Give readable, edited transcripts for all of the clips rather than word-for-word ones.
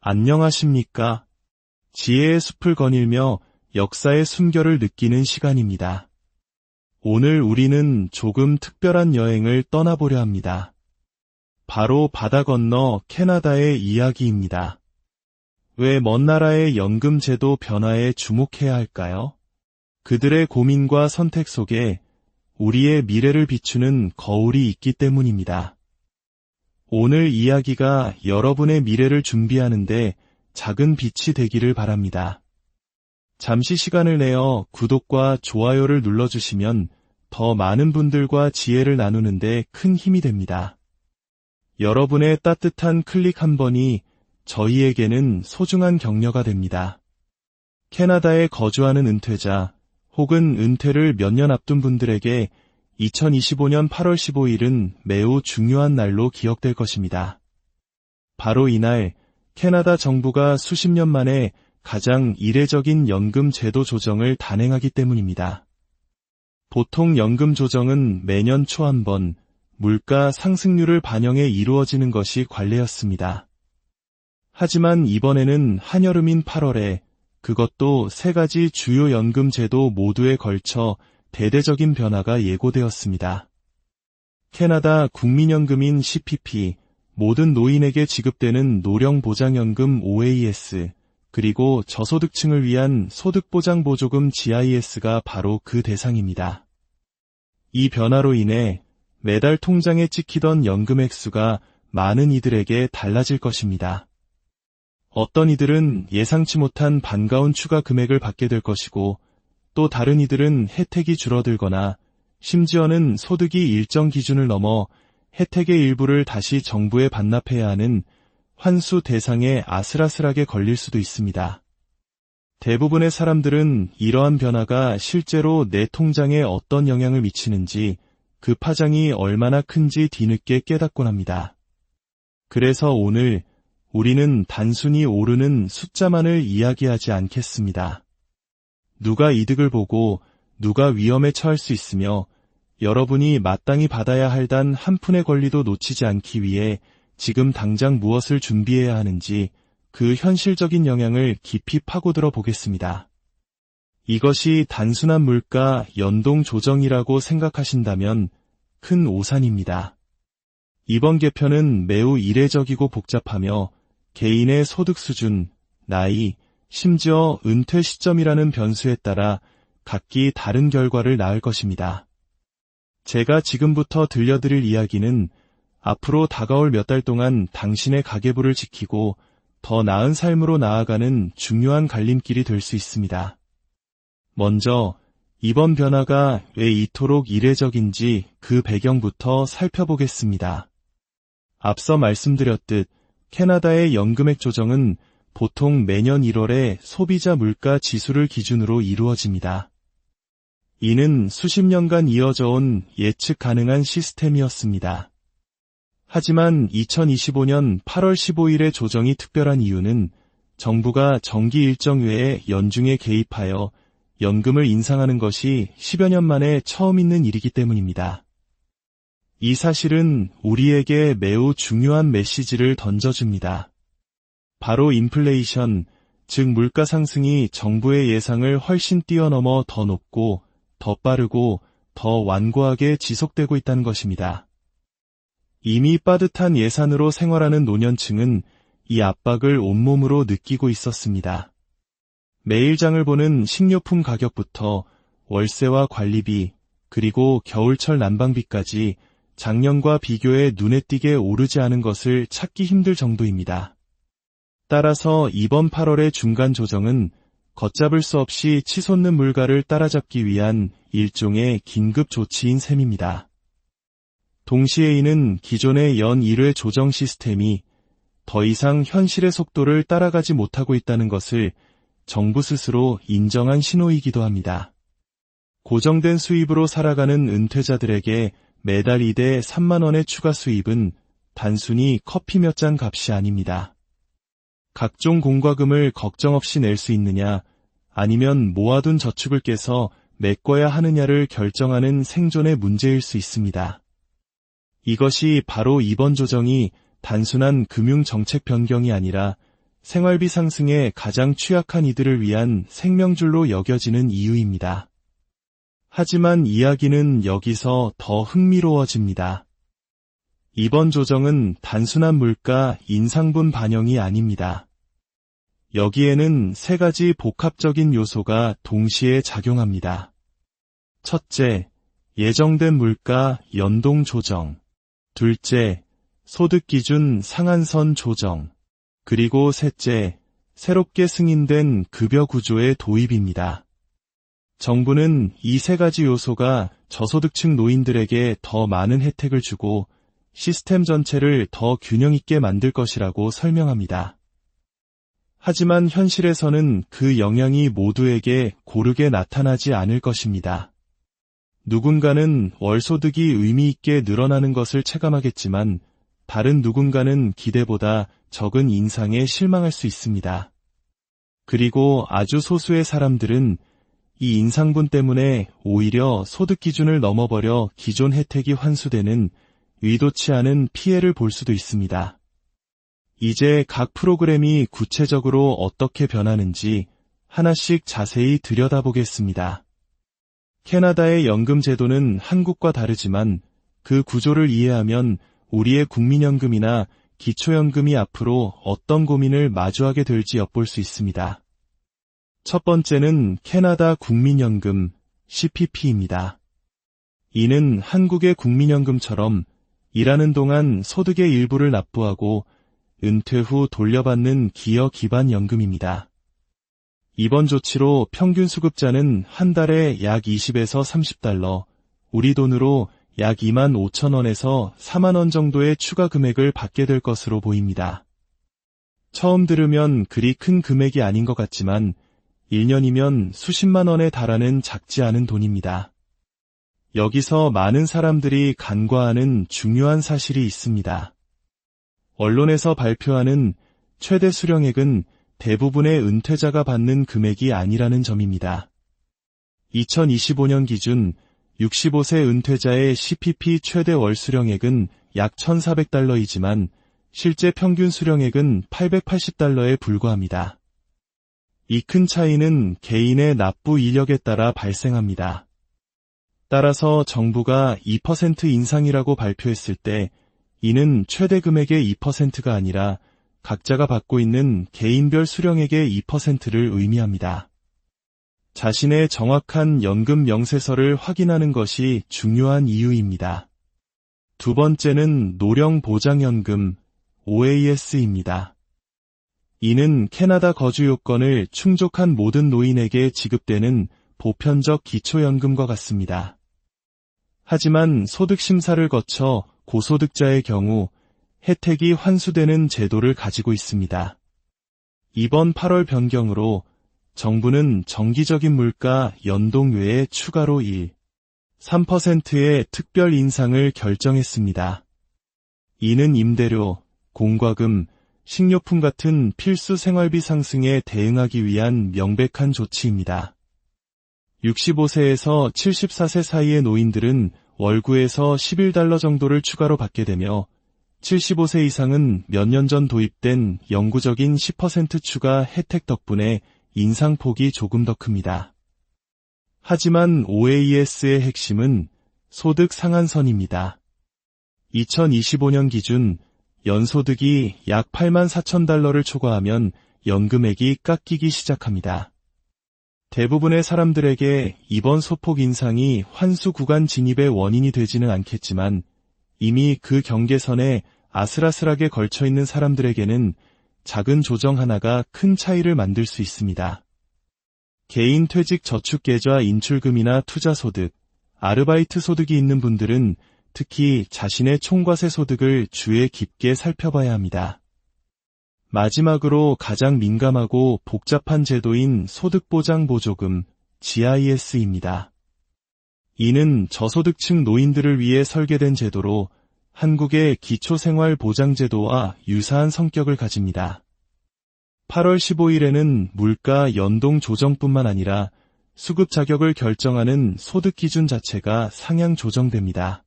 안녕하십니까? 지혜의 숲을 거닐며 역사의 숨결을 느끼는 시간입니다. 오늘 우리는 조금 특별한 여행을 떠나보려 합니다. 바로 바다 건너 캐나다의 이야기입니다. 왜 먼 나라의 연금 제도 변화에 주목해야 할까요? 그들의 고민과 선택 속에 우리의 미래를 비추는 거울이 있기 때문입니다. 오늘 이야기가 여러분의 미래를 준비하는데 작은 빛이 되기를 바랍니다. 잠시 시간을 내어 구독과 좋아요를 눌러주시면 더 많은 분들과 지혜를 나누는데 큰 힘이 됩니다. 여러분의 따뜻한 클릭 한 번이 저희에게는 소중한 격려가 됩니다. 캐나다에 거주하는 은퇴자 혹은 은퇴를 몇 년 앞둔 분들에게 2025년 8월 15일은 매우 중요한 날로 기억될 것입니다. 바로 이날 캐나다 정부가 수십 년 만에 가장 이례적인 연금 제도 조정을 단행하기 때문입니다. 보통 연금 조정은 매년 초 한 번 물가 상승률을 반영해 이루어지는 것이 관례였습니다. 하지만 이번에는 한여름인 8월에 그것도 세 가지 주요 연금 제도 모두에 걸쳐 대대적인 변화가 예고되었습니다. 캐나다 국민연금인 CPP, 모든 노인에게 지급되는 노령보장연금 OAS, 그리고 저소득층을 위한 소득보장보조금 GIS가 바로 그 대상입니다. 이 변화로 인해 매달 통장에 찍히던 연금 액수가 많은 이들에게 달라질 것입니다. 어떤 이들은 예상치 못한 반가운 추가 금액을 받게 될 것이고, 또 다른 이들은 혜택이 줄어들거나 심지어는 소득이 일정 기준을 넘어 혜택의 일부를 다시 정부에 반납해야 하는 환수 대상에 아슬아슬하게 걸릴 수도 있습니다. 대부분의 사람들은 이러한 변화가 실제로 내 통장에 어떤 영향을 미치는지, 그 파장이 얼마나 큰지 뒤늦게 깨닫곤 합니다. 그래서 오늘 우리는 단순히 오르는 숫자만을 이야기하지 않겠습니다. 누가 이득을 보고 누가 위험에 처할 수 있으며 여러분이 마땅히 받아야 할 단 한 푼의 권리도 놓치지 않기 위해 지금 당장 무엇을 준비해야 하는지 그 현실적인 영향을 깊이 파고들어 보겠습니다. 이것이 단순한 물가 연동 조정이라고 생각하신다면 큰 오산입니다. 이번 개편은 매우 이례적이고 복잡하며 개인의 소득 수준, 나이, 심지어 은퇴 시점이라는 변수에 따라 각기 다른 결과를 낳을 것입니다. 제가 지금부터 들려드릴 이야기는 앞으로 다가올 몇 달 동안 당신의 가계부를 지키고 더 나은 삶으로 나아가는 중요한 갈림길이 될 수 있습니다. 먼저 이번 변화가 왜 이토록 이례적인지 그 배경부터 살펴보겠습니다. 앞서 말씀드렸듯 캐나다의 연금액 조정은 보통 매년 1월에 소비자 물가 지수를 기준으로 이루어집니다. 이는 수십 년간 이어져 온 예측 가능한 시스템이었습니다. 하지만 2025년 8월 15일의 조정이 특별한 이유는 정부가 정기 일정 외에 연중에 개입하여 연금을 인상하는 것이 10여 년 만에 처음 있는 일이기 때문입니다. 이 사실은 우리에게 매우 중요한 메시지를 던져줍니다. 바로 인플레이션, 즉 물가 상승이 정부의 예상을 훨씬 뛰어넘어 더 높고, 더 빠르고, 더 완고하게 지속되고 있다는 것입니다. 이미 빠듯한 예산으로 생활하는 노년층은 이 압박을 온몸으로 느끼고 있었습니다. 매일 장을 보는 식료품 가격부터 월세와 관리비, 그리고 겨울철 난방비까지 작년과 비교해 눈에 띄게 오르지 않은 것을 찾기 힘들 정도입니다. 따라서 이번 8월의 중간 조정은 걷잡을 수 없이 치솟는 물가를 따라잡기 위한 일종의 긴급 조치인 셈입니다. 동시에 이는 기존의 연 1회 조정 시스템이 더 이상 현실의 속도를 따라가지 못하고 있다는 것을 정부 스스로 인정한 신호이기도 합니다. 고정된 수입으로 살아가는 은퇴자들에게 매달 2대 3만 원의 추가 수입은 단순히 커피 몇 잔 값이 아닙니다. 각종 공과금을 걱정 없이 낼 수 있느냐, 아니면 모아둔 저축을 깨서 메꿔야 하느냐를 결정하는 생존의 문제일 수 있습니다. 이것이 바로 이번 조정이 단순한 금융정책 변경이 아니라 생활비 상승에 가장 취약한 이들을 위한 생명줄로 여겨지는 이유입니다. 하지만 이야기는 여기서 더 흥미로워집니다. 이번 조정은 단순한 물가 인상분 반영이 아닙니다. 여기에는 세 가지 복합적인 요소가 동시에 작용합니다. 첫째, 예정된 물가 연동 조정. 둘째, 소득기준 상한선 조정. 그리고 셋째, 새롭게 승인된 급여 구조의 도입입니다. 정부는 이 세 가지 요소가 저소득층 노인들에게 더 많은 혜택을 주고 시스템 전체를 더 균형 있게 만들 것이라고 설명합니다. 하지만 현실에서는 그 영향이 모두에게 고르게 나타나지 않을 것입니다. 누군가는 월소득이 의미 있게 늘어나는 것을 체감하겠지만 다른 누군가는 기대보다 적은 인상에 실망할 수 있습니다. 그리고 아주 소수의 사람들은 이 인상분 때문에 오히려 소득 기준을 넘어버려 기존 혜택이 환수되는 의도치 않은 피해를 볼 수도 있습니다. 이제 각 프로그램이 구체적으로 어떻게 변하는지 하나씩 자세히 들여다보겠습니다. 캐나다의 연금 제도는 한국과 다르지만 그 구조를 이해하면 우리의 국민연금이나 기초연금이 앞으로 어떤 고민을 마주하게 될지 엿볼 수 있습니다. 첫 번째는 캐나다 국민연금 CPP입니다. 이는 한국의 국민연금처럼 일하는 동안 소득의 일부를 납부하고 은퇴 후 돌려받는 기여 기반 연금입니다. 이번 조치로 평균 수급자는 한 달에 약 20에서 30달러, 우리 돈으로 약 2만 5천 원에서 4만 원 정도의 추가 금액을 받게 될 것으로 보입니다. 처음 들으면 그리 큰 금액이 아닌 것 같지만 1년이면 수십만 원에 달하는 작지 않은 돈입니다. 여기서 많은 사람들이 간과하는 중요한 사실이 있습니다. 언론에서 발표하는 최대 수령액은 대부분의 은퇴자가 받는 금액이 아니라는 점입니다. 2025년 기준 65세 은퇴자의 CPP 최대 월 수령액은 약 1,400달러이지만 실제 평균 수령액은 880달러에 불과합니다. 이 큰 차이는 개인의 납부 이력에 따라 발생합니다. 따라서 정부가 2% 인상이라고 발표했을 때 이는 최대 금액의 2%가 아니라 각자가 받고 있는 개인별 수령액의 2%를 의미합니다. 자신의 정확한 연금 명세서를 확인하는 것이 중요한 이유입니다. 두 번째는 노령보장연금 OAS입니다. 이는 캐나다 거주 요건을 충족한 모든 노인에게 지급되는 보편적 기초연금과 같습니다. 하지만 소득심사를 거쳐 고소득자의 경우 혜택이 환수되는 제도를 가지고 있습니다. 이번 8월 변경으로 정부는 정기적인 물가 연동 외에 추가로 3%의 특별 인상을 결정했습니다. 이는 임대료, 공과금, 식료품 같은 필수 생활비 상승에 대응하기 위한 명백한 조치입니다. 65세에서 74세 사이의 노인들은 월 9에서 11달러 정도를 추가로 받게 되며 75세 이상은 몇 년 전 도입된 영구적인 10% 추가 혜택 덕분에 인상폭이 조금 더 큽니다. 하지만 OAS의 핵심은 소득 상한선입니다. 2025년 기준 연소득이 약 8만 4천 달러를 초과하면 연금액이 깎이기 시작합니다. 대부분의 사람들에게 이번 소폭 인상이 환수 구간 진입의 원인이 되지는 않겠지만 이미 그 경계선에 아슬아슬하게 걸쳐있는 사람들에게는 작은 조정 하나가 큰 차이를 만들 수 있습니다. 개인 퇴직 저축계좌 인출금이나 투자소득, 아르바이트 소득이 있는 분들은 특히 자신의 총과세 소득을 주의 깊게 살펴봐야 합니다. 마지막으로 가장 민감하고 복잡한 제도인 소득보장보조금, GIS입니다. 이는 저소득층 노인들을 위해 설계된 제도로 한국의 기초생활보장제도와 유사한 성격을 가집니다. 8월 15일에는 물가 연동 조정뿐만 아니라 수급 자격을 결정하는 소득 기준 자체가 상향 조정됩니다.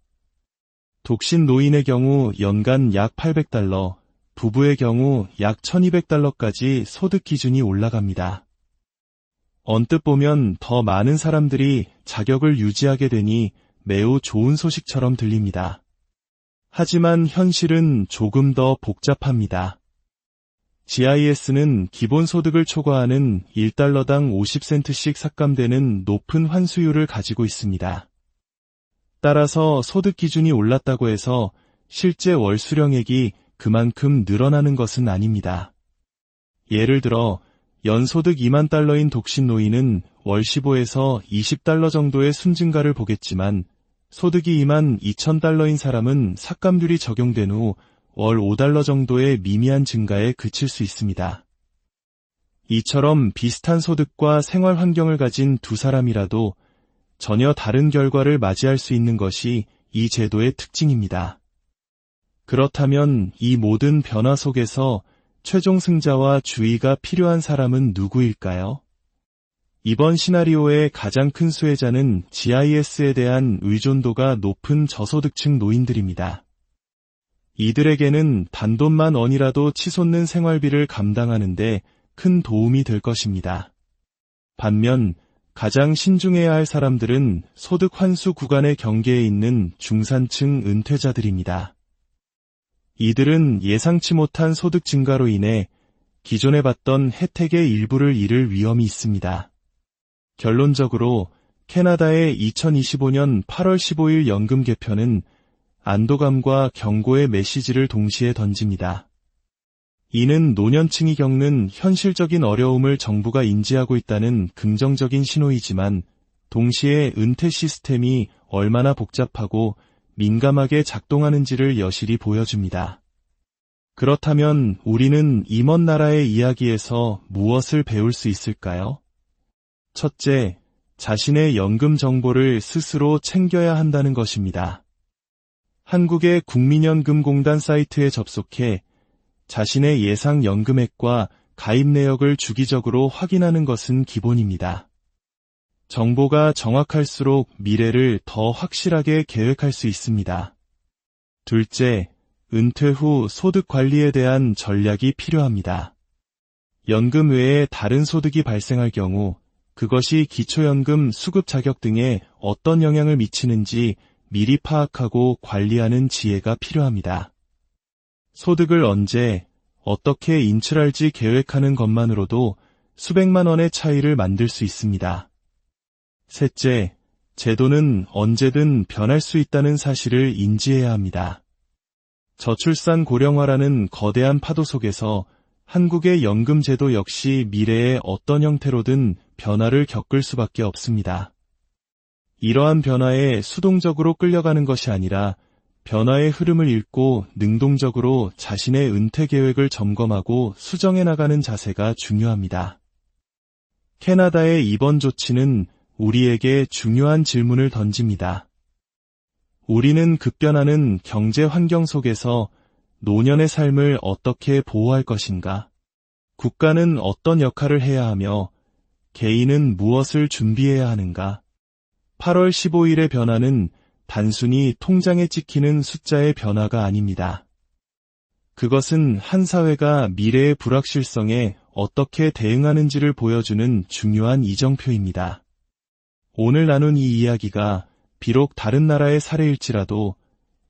독신 노인의 경우 연간 약 800달러, 부부의 경우 약 $1,200까지 소득 기준이 올라갑니다. 언뜻 보면 더 많은 사람들이 자격을 유지하게 되니 매우 좋은 소식처럼 들립니다. 하지만 현실은 조금 더 복잡합니다. GIS는 기본소득을 초과하는 $1당 50센트씩 삭감되는 높은 환수율을 가지고 있습니다. 따라서 소득 기준이 올랐다고 해서 실제 월 수령액이 그만큼 늘어나는 것은 아닙니다. 예를 들어 연소득 $20,000인 독신 노인은 월 $15에서 $20 정도의 순증가를 보겠지만 소득이 $22,000인 사람은 삭감률이 적용된 후 월 $5 정도의 미미한 증가에 그칠 수 있습니다. 이처럼 비슷한 소득과 생활 환경을 가진 두 사람이라도 전혀 다른 결과를 맞이할 수 있는 것이 이 제도의 특징입니다. 그렇다면 이 모든 변화 속에서 최종 승자와 주의가 필요한 사람은 누구일까요? 이번 시나리오의 가장 큰 수혜자는 GIS에 대한 의존도가 높은 저소득층 노인들입니다. 이들에게는 단돈만 원이라도 치솟는 생활비를 감당하는데 큰 도움이 될 것입니다. 반면 가장 신중해야 할 사람들은 소득 환수 구간의 경계에 있는 중산층 은퇴자들입니다. 이들은 예상치 못한 소득 증가로 인해 기존에 받던 혜택의 일부를 잃을 위험이 있습니다. 결론적으로 캐나다의 2025년 8월 15일 연금 개편은 안도감과 경고의 메시지를 동시에 던집니다. 이는 노년층이 겪는 현실적인 어려움을 정부가 인지하고 있다는 긍정적인 신호이지만 동시에 은퇴 시스템이 얼마나 복잡하고 민감하게 작동하는지를 여실히 보여줍니다. 그렇다면 우리는 이 먼 나라의 이야기에서 무엇을 배울 수 있을까요? 첫째, 자신의 연금 정보를 스스로 챙겨야 한다는 것입니다. 한국의 국민연금공단 사이트에 접속해 자신의 예상 연금액과 가입 내역을 주기적으로 확인하는 것은 기본입니다. 정보가 정확할수록 미래를 더 확실하게 계획할 수 있습니다. 둘째, 은퇴 후 소득 관리에 대한 전략이 필요합니다. 연금 외에 다른 소득이 발생할 경우 그것이 기초연금 수급 자격 등에 어떤 영향을 미치는지 미리 파악하고 관리하는 지혜가 필요합니다. 소득을 언제, 어떻게 인출할지 계획하는 것만으로도 수백만 원의 차이를 만들 수 있습니다. 셋째, 제도는 언제든 변할 수 있다는 사실을 인지해야 합니다. 저출산 고령화라는 거대한 파도 속에서 한국의 연금 제도 역시 미래에 어떤 형태로든 변화를 겪을 수밖에 없습니다. 이러한 변화에 수동적으로 끌려가는 것이 아니라 변화의 흐름을 읽고 능동적으로 자신의 은퇴 계획을 점검하고 수정해 나가는 자세가 중요합니다. 캐나다의 이번 조치는 우리에게 중요한 질문을 던집니다. 우리는 급변하는 경제 환경 속에서 노년의 삶을 어떻게 보호할 것인가? 국가는 어떤 역할을 해야 하며 개인은 무엇을 준비해야 하는가? 8월 15일의 변화는 단순히 통장에 찍히는 숫자의 변화가 아닙니다. 그것은 한 사회가 미래의 불확실성에 어떻게 대응하는지를 보여주는 중요한 이정표입니다. 오늘 나눈 이 이야기가 비록 다른 나라의 사례일지라도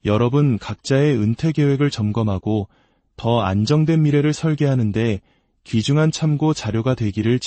여러분 각자의 은퇴 계획을 점검하고 더 안정된 미래를 설계하는 데 귀중한 참고 자료가 되기를